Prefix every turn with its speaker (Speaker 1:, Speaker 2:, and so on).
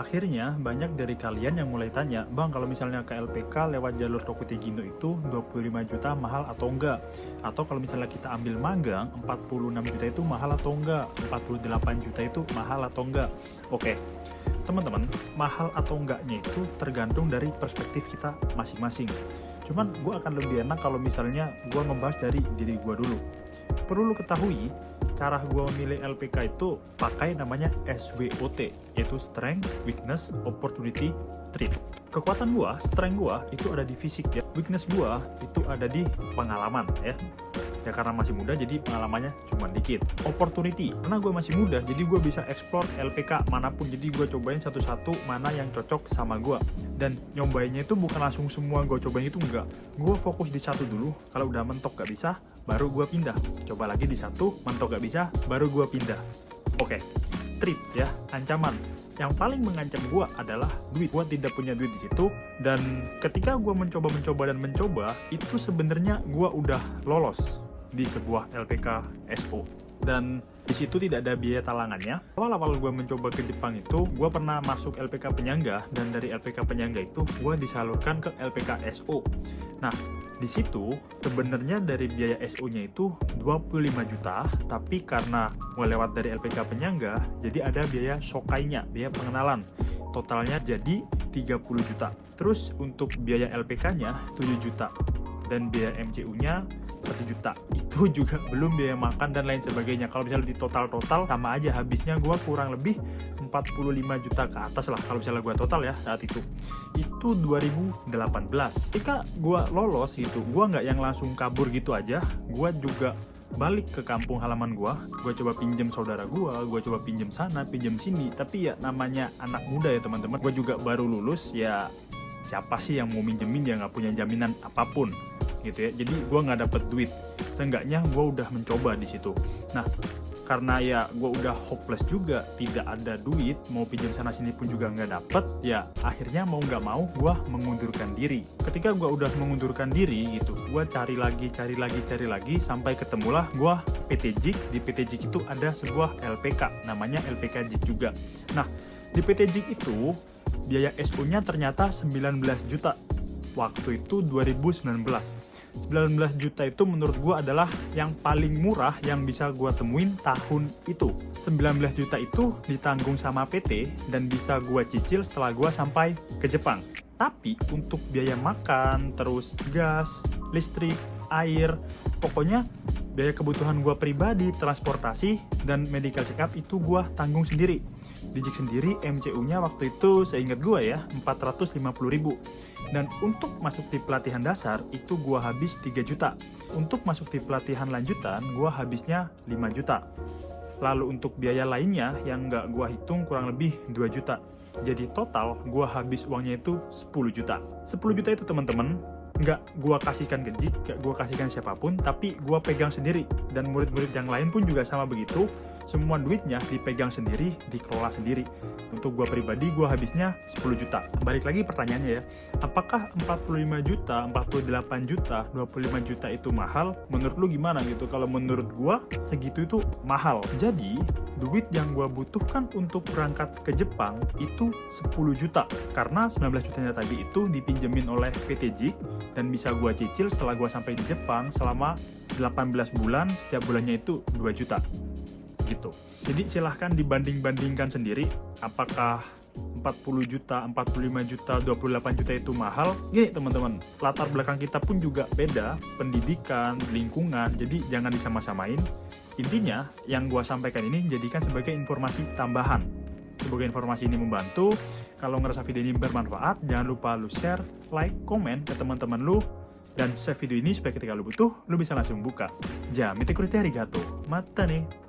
Speaker 1: Akhirnya, banyak dari kalian yang mulai tanya, Bang, kalau misalnya ke LPK lewat jalur Tokopegindo itu 25 juta mahal atau enggak? Atau kalau misalnya kita ambil magang, 46 juta itu mahal atau enggak? 48 juta itu mahal atau enggak? Oke, teman-teman, mahal atau enggaknya itu tergantung dari perspektif kita masing-masing. Cuman gue akan lebih enak kalau misalnya gue ngebahas dari diri gue dulu. Perlu lo ketahui, cara gue memilih LPK itu pakai namanya SWOT, yaitu Strength, Weakness, Opportunity, Threat. Kekuatan gue, strength gue itu ada di fisik ya, weakness gue itu ada di pengalaman ya. Ya karena masih muda jadi pengalamannya cuma dikit. Opportunity, karena gue masih muda jadi gue bisa explore LPK manapun, jadi gue cobain satu-satu mana yang cocok sama gue. Dan nyobainnya itu bukan langsung semua gue cobain, itu enggak. Gue fokus di satu dulu, kalau udah mentok gak bisa, baru gue pindah. Coba lagi di satu, mentok gak bisa, baru gue pindah. Oke, threat ya, ancaman. Yang paling mengancam gue adalah duit. Gue tidak punya duit di situ, dan ketika gue mencoba, itu sebenarnya gue udah lolos di sebuah LPK SO. Dan di situ tidak ada biaya talangannya. Awal-awal gue mencoba ke Jepang itu, gue pernah masuk LPK penyangga, dan dari LPK penyangga itu gue disalurkan ke LPK SO. Nah, di situ sebenarnya dari biaya SO-nya itu 25 juta, tapi karena gue lewat dari LPK penyangga, jadi ada biaya sokainya, biaya pengenalan. Totalnya jadi 30 juta. Terus untuk biaya LPK-nya 7 juta. Dan biaya MCU-nya 1 juta. Itu juga belum biaya makan dan lain sebagainya. Kalau misalnya di total sama aja habisnya gue kurang lebih 45 juta ke atas lah kalau misalnya gue total ya saat itu. Itu 2018. Ketika gue lolos gitu, gue nggak yang langsung kabur gitu aja. Gue juga balik ke kampung halaman gue coba pinjem saudara gue coba pinjem sana, pinjem sini. Tapi ya namanya anak muda ya teman-teman. Gue juga baru lulus ya, siapa sih yang mau minjemin, dia nggak punya jaminan apapun gitu ya. Jadi gue nggak dapet duit, seenggaknya gue udah mencoba di situ. Nah, karena ya gue udah hopeless juga, tidak ada duit, mau pinjam sana sini pun juga nggak dapet, ya akhirnya mau nggak mau gue mengundurkan diri. Ketika gue udah mengundurkan diri gitu, gue cari lagi sampai ketemulah gue PT JIK. Di PT JIK itu ada sebuah LPK, namanya LPK JIK juga. Nah, di PT JIK itu biaya SO-nya ternyata 19 juta. Waktu itu 2019. 19 juta itu menurut gue adalah yang paling murah yang bisa gue temuin tahun itu. 19 juta itu ditanggung sama PT dan bisa gue cicil setelah gue sampai ke Jepang. Tapi untuk biaya makan, terus gas, listrik, air, pokoknya biaya kebutuhan gue pribadi, transportasi, dan medical check up itu gue tanggung sendiri. Di JIK sendiri MCU-nya waktu itu seingat gue ya 450.000. Dan untuk masuk di pelatihan dasar itu gue habis 3 juta. Untuk masuk di pelatihan lanjutan gue habisnya 5 juta. Lalu untuk biaya lainnya yang nggak gue hitung kurang lebih 2 juta. Jadi total gue habis uangnya itu 10 juta. 10 juta itu teman-teman nggak gue kasihkan ke JIK, nggak gue kasihkan siapapun, tapi gue pegang sendiri. Dan murid-murid yang lain pun juga sama begitu. Semua duitnya dipegang sendiri, dikelola sendiri. Untuk gue pribadi, gue habisnya 10 juta. Balik lagi pertanyaannya ya, apakah 45 juta, 48 juta, 25 juta itu mahal? Menurut lu gimana gitu? Kalau menurut gue, segitu itu mahal. Jadi, duit yang gue butuhkan untuk berangkat ke Jepang itu 10 juta. Karena 19 jutanya tadi itu dipinjemin oleh PT JIK dan bisa gue cicil setelah gue sampai di Jepang selama 18 bulan, setiap bulannya itu 2 juta. Gitu. Jadi silahkan dibanding-bandingkan sendiri apakah 40 juta, 45 juta, 28 juta itu mahal. Gini teman-teman, latar belakang kita pun juga beda, pendidikan, lingkungan, jadi jangan disama-samain. Intinya yang gua sampaikan ini jadikan sebagai informasi tambahan. Semoga informasi ini membantu. Kalau ngerasa video ini bermanfaat, jangan lupa lu share, like, komen ke teman-teman lu, dan save video ini supaya ketika lu butuh, lu bisa langsung buka. Jamite kurite arigato. Mata nih.